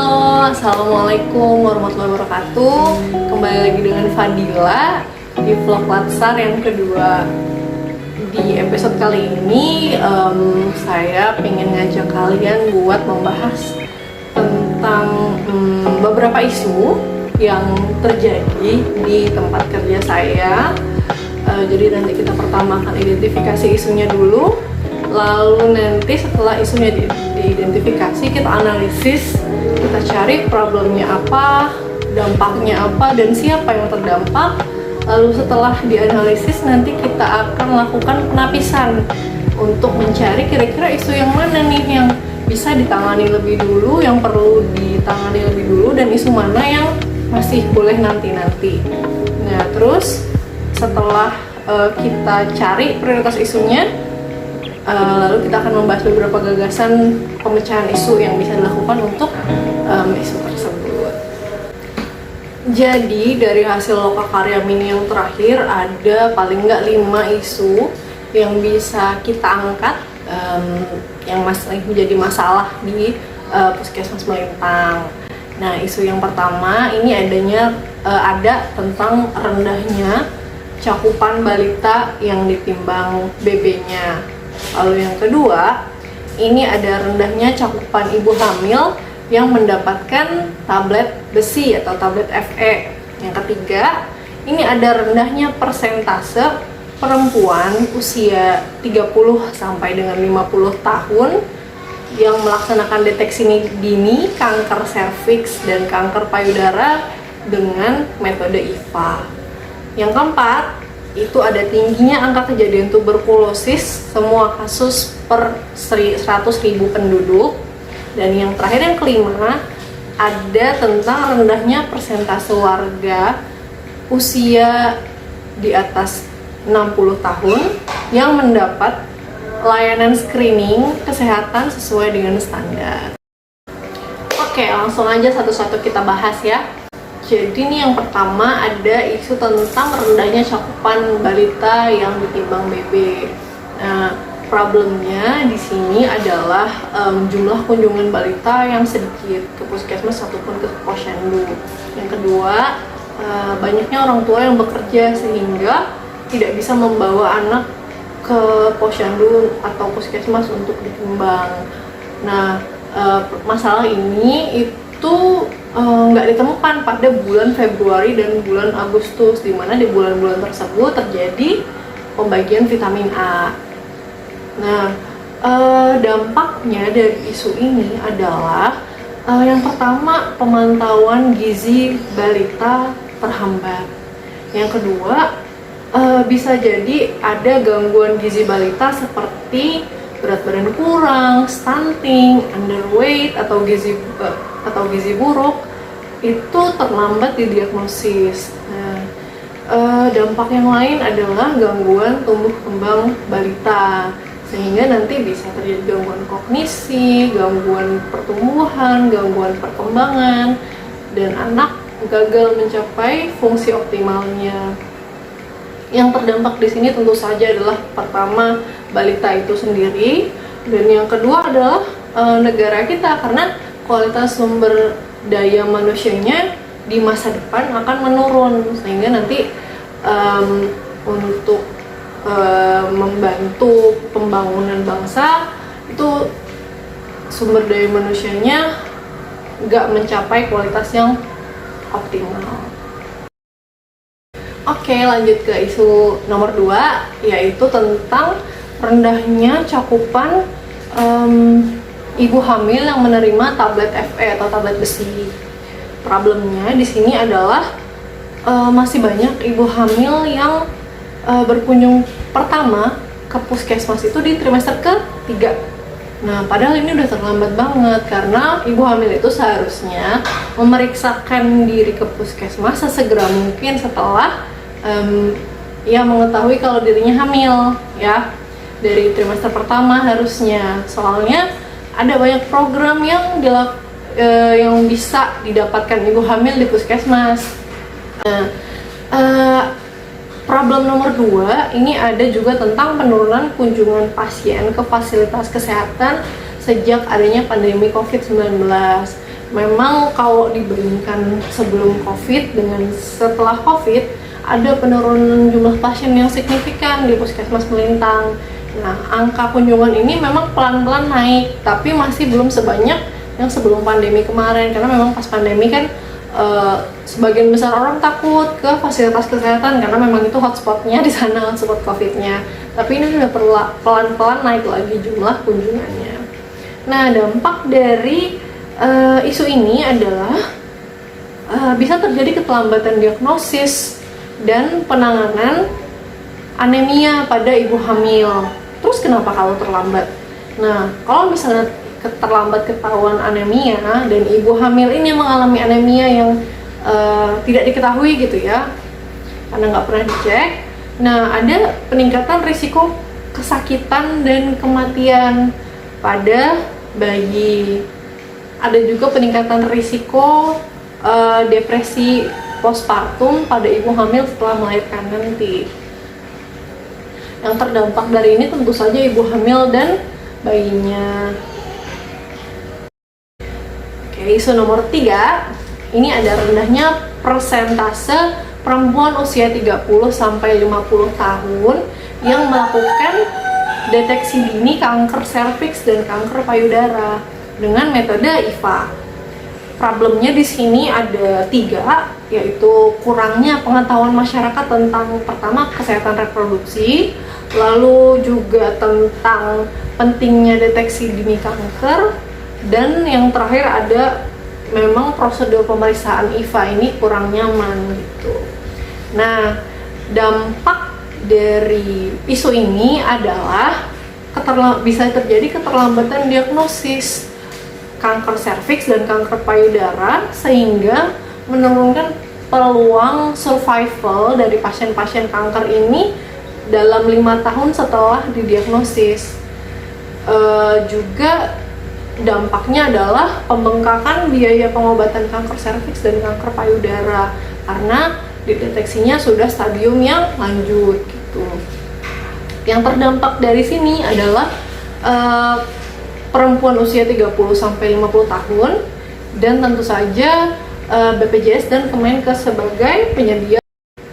Halo, Assalamualaikum warahmatullahi wabarakatuh. Kembali lagi dengan Fadila di vlog Latsar yang kedua. Di episode kali ini saya pengen ngajak kalian buat membahas tentang beberapa isu yang terjadi di tempat kerja saya. Jadi nanti kita pertama akan identifikasi isunya dulu, lalu nanti setelah isunya diidentifikasi kita analisis, kita cari problemnya apa, dampaknya apa, dan siapa yang terdampak. Lalu setelah dianalisis nanti kita akan lakukan penapisan untuk mencari kira-kira isu yang mana nih yang bisa ditangani lebih dulu, yang perlu ditangani lebih dulu, dan isu mana yang masih boleh nanti-nanti. Nah, terus setelah kita cari prioritas isunya, lalu kita akan membahas beberapa gagasan pemecahan isu yang bisa dilakukan untuk isu tersebut. Jadi dari hasil lokakarya mini yang terakhir ada paling nggak 5 isu yang bisa kita angkat, yang masih menjadi masalah di Puskesmas Melintang. Nah, isu yang pertama ini ada tentang rendahnya cakupan balita yang ditimbang BB-nya. Lalu yang kedua, ini ada rendahnya cakupan ibu hamil yang mendapatkan tablet besi atau tablet FE. Yang ketiga, ini ada rendahnya persentase perempuan usia 30 sampai dengan 50 tahun yang melaksanakan deteksi dini kanker serviks dan kanker payudara dengan metode IVA. Yang keempat, itu ada tingginya angka kejadian tuberkulosis semua kasus per 100.000 penduduk. Dan yang terakhir, yang kelima, ada tentang rendahnya persentase warga usia di atas 60 tahun yang mendapat layanan screening kesehatan sesuai dengan standar. Oke, langsung aja satu-satu kita bahas ya. Jadi nih yang pertama ada isu tentang rendahnya cakupan balita yang ditimbang BB. Nah, problemnya di sini adalah jumlah kunjungan balita yang sedikit ke puskesmas ataupun ke posyandu. Yang kedua, banyaknya orang tua yang bekerja sehingga tidak bisa membawa anak ke posyandu atau puskesmas untuk ditimbang. Nah, masalah ini itu nggak ditemukan pada bulan Februari dan bulan Agustus, di mana di bulan-bulan tersebut terjadi pembagian vitamin A. Nah, dampaknya dari isu ini adalah yang pertama, pemantauan gizi balita terhambat. Yang kedua, bisa jadi ada gangguan gizi balita seperti berat badan kurang, stunting, underweight, atau gizi buruk itu terlambat didiagnosis. Nah, dampak yang lain adalah gangguan tumbuh kembang balita, sehingga nanti bisa terjadi gangguan kognisi, gangguan pertumbuhan, gangguan perkembangan, dan anak gagal mencapai fungsi optimalnya. Yang terdampak di sini tentu saja adalah pertama, balita itu sendiri, dan yang kedua adalah negara kita, karena kualitas sumber daya manusianya di masa depan akan menurun, sehingga nanti untuk membantu pembangunan bangsa itu sumber daya manusianya nggak mencapai kualitas yang optimal. Oke, lanjut ke isu nomor 2, yaitu tentang rendahnya cakupan ibu hamil yang menerima tablet FE atau tablet besi. Problemnya di sini adalah masih banyak ibu hamil yang berkunjung pertama ke puskesmas itu di trimester ke-3. Nah, padahal ini udah terlambat banget, karena ibu hamil itu seharusnya memeriksakan diri ke puskesmas sesegera mungkin setelah ia mengetahui kalau dirinya hamil, ya, dari trimester pertama harusnya. Soalnya ada banyak program yang bisa didapatkan ibu hamil di puskesmas. Problem nomor 2 ini ada juga tentang penurunan kunjungan pasien ke fasilitas kesehatan sejak adanya pandemi COVID-19. memang kalau dibandingkan sebelum COVID dengan setelah COVID, ada penurunan jumlah pasien yang signifikan di Puskesmas Melintang. Nah, angka kunjungan ini memang pelan-pelan naik, tapi masih belum sebanyak yang sebelum pandemi kemarin, karena memang pas pandemi kan sebagian besar orang takut ke fasilitas kesehatan karena memang itu hotspotnya di sana, hotspot COVID-nya. Tapi ini sudah pelan-pelan naik lagi jumlah kunjungannya. Nah, dampak dari isu ini adalah bisa terjadi keterlambatan diagnosis dan penanganan anemia pada ibu hamil. Terus kenapa kalau terlambat? Nah, kalau misalnya terlambat ketahuan anemia dan ibu hamil ini mengalami anemia yang tidak diketahui gitu ya, karena nggak pernah dicek. Nah, ada peningkatan risiko kesakitan dan kematian pada bayi. Ada juga peningkatan risiko depresi postpartum pada ibu hamil setelah melahirkan nanti. Yang terdampak dari ini tentu saja ibu hamil dan bayinya. Isu nomor 3, ini ada rendahnya persentase perempuan usia 30-50 tahun yang melakukan deteksi dini kanker serviks dan kanker payudara dengan metode IVA. Problemnya di sini ada 3, yaitu kurangnya pengetahuan masyarakat tentang pertama kesehatan reproduksi, lalu juga tentang pentingnya deteksi dini kanker, dan yang terakhir ada memang prosedur pemeriksaan IVA ini kurang nyaman gitu. Nah, dampak dari isu ini adalah bisa terjadi keterlambatan diagnosis kanker serviks dan kanker payudara, sehingga menurunkan peluang survival dari pasien-pasien kanker ini dalam 5 tahun setelah didiagnosis. Juga dampaknya adalah pembengkakan biaya pengobatan kanker serviks dan kanker payudara karena dideteksinya sudah stadium yang lanjut gitu. Yang terdampak dari sini adalah perempuan usia 30-50 tahun, dan tentu saja BPJS dan Kemenkes sebagai penyedia.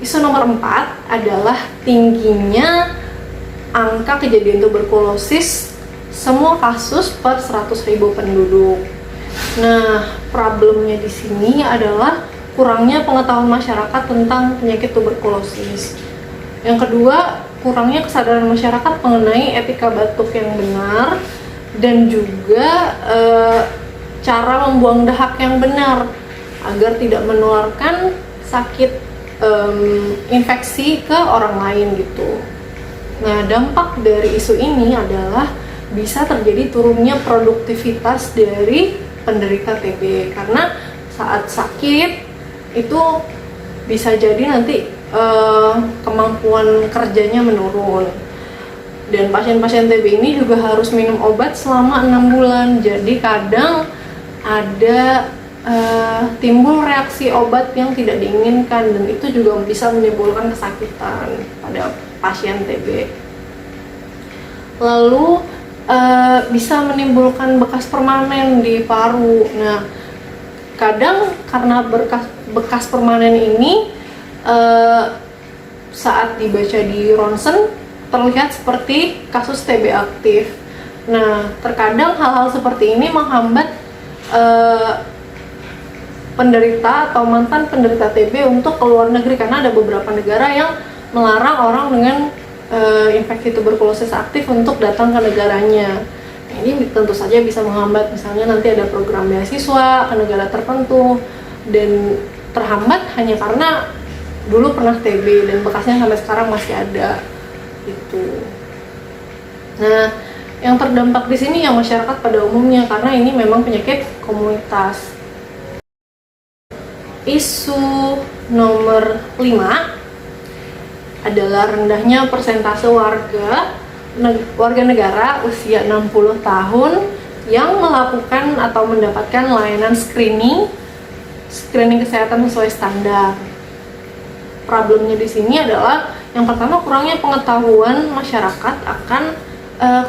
Isu nomor 4 adalah tingginya angka kejadian tuberkulosis semua kasus per 100.000 penduduk. Nah, problemnya di sini adalah kurangnya pengetahuan masyarakat tentang penyakit tuberkulosis. Yang kedua, kurangnya kesadaran masyarakat mengenai etika batuk yang benar, dan juga cara membuang dahak yang benar agar tidak menularkan sakit infeksi ke orang lain gitu. Nah, dampak dari isu ini adalah bisa terjadi turunnya produktivitas dari penderita TB, karena saat sakit itu bisa jadi nanti kemampuan kerjanya menurun. Dan pasien-pasien TB ini juga harus minum obat selama 6 bulan. Jadi kadang ada timbul reaksi obat yang tidak diinginkan, dan itu juga bisa menimbulkan kesakitan pada pasien TB. Lalu bisa menimbulkan bekas permanen di paru. Nah, kadang karena bekas permanen ini saat dibaca di ronsen terlihat seperti kasus TB aktif. Nah, terkadang hal-hal seperti ini menghambat penderita atau mantan penderita TB untuk ke luar negeri, karena ada beberapa negara yang melarang orang dengan infeksi tuberkulosis aktif untuk datang ke negaranya. Nah, ini tentu saja bisa menghambat, misalnya nanti ada program beasiswa ke negara tertentu dan terhambat hanya karena dulu pernah TB dan bekasnya sampai sekarang masih ada gitu. Nah, yang terdampak di sini yang masyarakat pada umumnya, karena ini memang penyakit komunitas. Isu nomor 5 adalah rendahnya persentase warga negara usia 60 tahun yang melakukan atau mendapatkan layanan screening kesehatan sesuai standar. Problemnya di sini adalah yang pertama, kurangnya pengetahuan masyarakat akan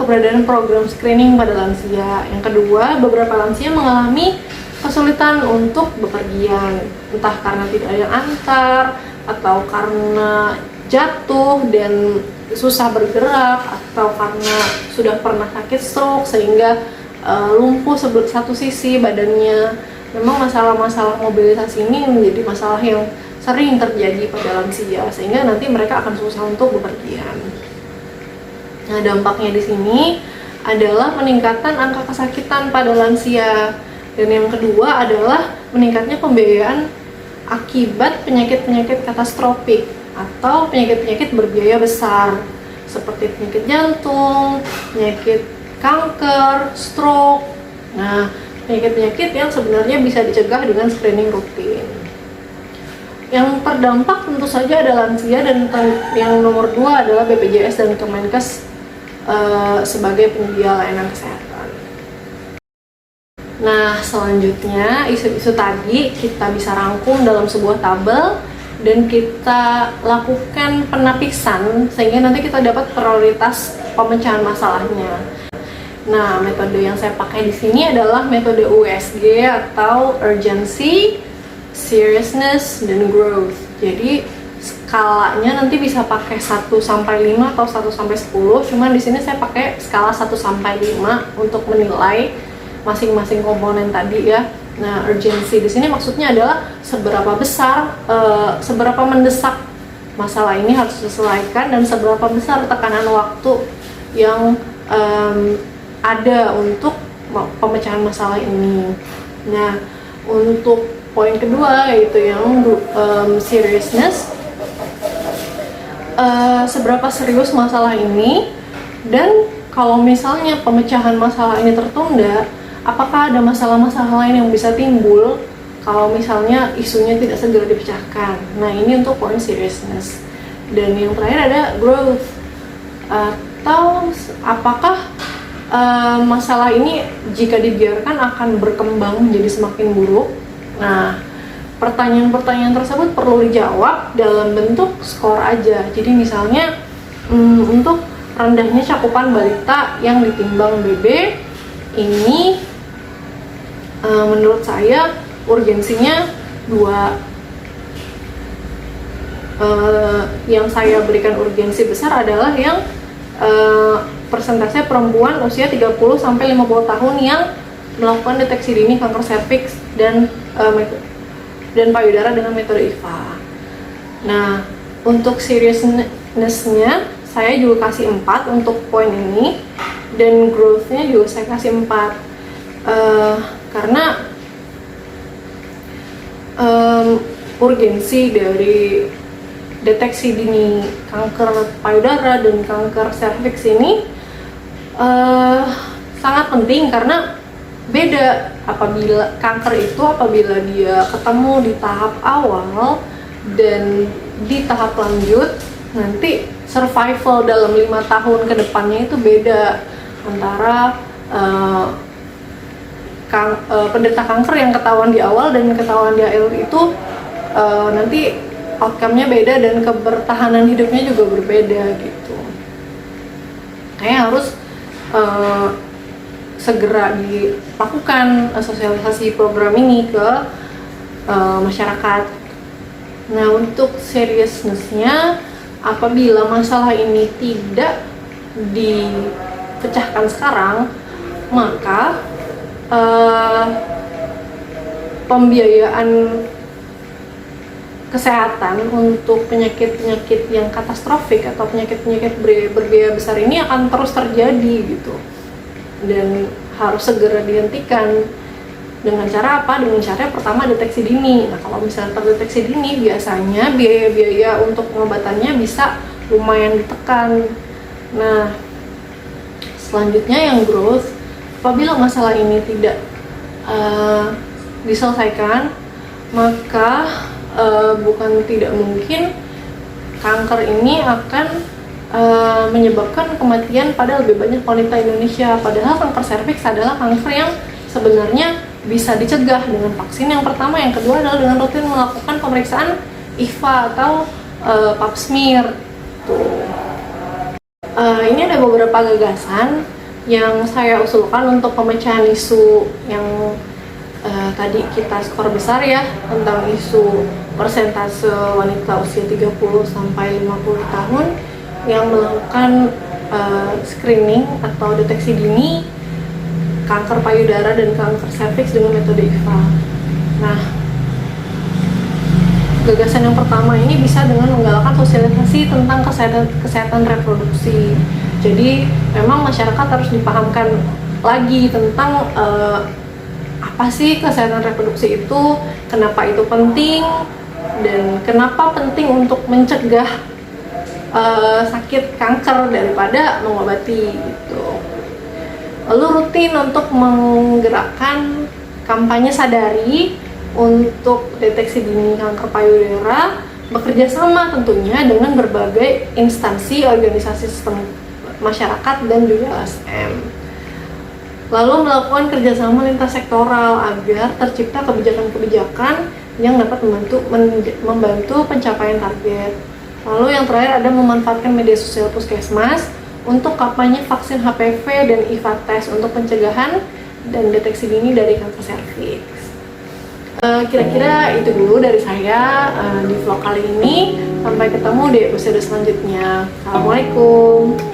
keberadaan program screening pada lansia. Yang kedua, beberapa lansia mengalami kesulitan untuk bepergian, entah karena tidak ada yang antar atau karena jatuh dan susah bergerak, atau karena sudah pernah sakit stroke sehingga lumpuh satu sisi badannya. Memang masalah-masalah mobilisasi ini menjadi masalah yang sering terjadi pada lansia, sehingga nanti mereka akan susah untuk bepergian. Nah, dampaknya di sini adalah peningkatan angka kesakitan pada lansia. Dan yang kedua adalah meningkatnya pembiayaan akibat penyakit-penyakit katastrofik atau penyakit-penyakit berbiaya besar seperti penyakit jantung, penyakit kanker, stroke. Nah, penyakit-penyakit yang sebenarnya bisa dicegah dengan screening rutin. Yang terdampak tentu saja ada lansia, dan yang nomor 2 adalah BPJS dan Kemenkes sebagai penyedia layanan kesehatan. Nah, selanjutnya isu-isu tadi kita bisa rangkum dalam sebuah tabel dan kita lakukan penapisan sehingga nanti kita dapat prioritas pemecahan masalahnya. Nah, metode yang saya pakai di sini adalah metode USG atau Urgency, Seriousness, dan Growth. Jadi skalanya nanti bisa pakai 1 sampai 5 atau 1 sampai 10. Cuman di sini saya pakai skala 1 sampai 5 untuk menilai masing-masing komponen tadi ya. Nah, urgency di sini maksudnya adalah seberapa besar, seberapa mendesak masalah ini harus diselesaikan, dan seberapa besar tekanan waktu yang ada untuk pemecahan masalah ini. Nah, untuk poin kedua yaitu yang seriousness, seberapa serius masalah ini, dan kalau misalnya pemecahan masalah ini tertunda, apakah ada masalah-masalah lain yang bisa timbul kalau misalnya isunya tidak segera dipecahkan. Nah, ini untuk poin seriousness. Dan yang terakhir ada growth, atau apakah masalah ini jika dibiarkan akan berkembang menjadi semakin buruk. Nah, pertanyaan-pertanyaan tersebut perlu dijawab dalam bentuk skor aja. Jadi misalnya untuk rendahnya cakupan balita yang ditimbang BB ini, menurut saya urgensinya 2. Yang saya berikan urgensi besar adalah yang persentase perempuan usia 30 sampai 50 tahun yang melakukan deteksi dini kanker serviks dan payudara dengan metode IVA. Nah, untuk seriousness-nya saya juga kasih 4 untuk poin ini, dan growth-nya juga saya kasih 4. Karena urgensi dari deteksi dini kanker payudara dan kanker serviks ini sangat penting, karena beda apabila kanker itu apabila dia ketemu di tahap awal dan di tahap lanjut, nanti survival dalam 5 tahun ke depannya itu beda antara penderita kanker yang ketahuan di awal dan ketahuan di akhir itu nanti outcome-nya beda dan kebertahanan hidupnya juga berbeda gitu. Kayaknya harus segera dilakukan sosialisasi program ini ke masyarakat. Nah, untuk seriousness-nya, apabila masalah ini tidak dipecahkan sekarang, maka pembiayaan kesehatan untuk penyakit-penyakit yang katastrofik atau penyakit-penyakit berbiaya besar ini akan terus terjadi gitu, dan harus segera dihentikan. Dengan cara apa? Dengan cara pertama deteksi dini. Nah, kalau misalnya terdeteksi dini, biasanya biaya-biaya untuk pengobatannya bisa lumayan ditekan. Nah, selanjutnya yang growth, apabila masalah ini tidak diselesaikan, maka bukan tidak mungkin kanker ini akan menyebabkan kematian pada lebih banyak wanita Indonesia. Padahal kanker serviks adalah kanker yang sebenarnya bisa dicegah dengan vaksin yang pertama. Yang kedua adalah dengan rutin melakukan pemeriksaan IVA atau pap smear. Ini ada beberapa gagasan yang saya usulkan untuk pemecahan isu yang tadi kita skor besar ya tentang isu persentase wanita usia 30 sampai 50 tahun yang melakukan screening atau deteksi dini kanker payudara dan kanker serviks dengan metode IVA. Nah, gagasan yang pertama ini bisa dengan menggalakkan sosialisasi tentang kesehatan reproduksi. Jadi memang masyarakat harus dipahamkan lagi tentang apa sih kesehatan reproduksi itu, kenapa itu penting, dan kenapa penting untuk mencegah sakit kanker daripada mengobati gitu. Lalu rutin untuk menggerakkan kampanye sadari untuk deteksi dini kanker payudara, bekerja sama tentunya dengan berbagai instansi, organisasi sistem masyarakat dan juga LSM. Lalu melakukan kerjasama lintas sektoral agar tercipta kebijakan-kebijakan yang dapat membantu pencapaian target. Lalu yang terakhir ada memanfaatkan media sosial puskesmas untuk kampanye vaksin HPV dan IVA tes untuk pencegahan dan deteksi dini dari kanker serviks. Kira-kira itu dulu dari saya di vlog kali ini. Sampai ketemu di episode selanjutnya. Assalamualaikum.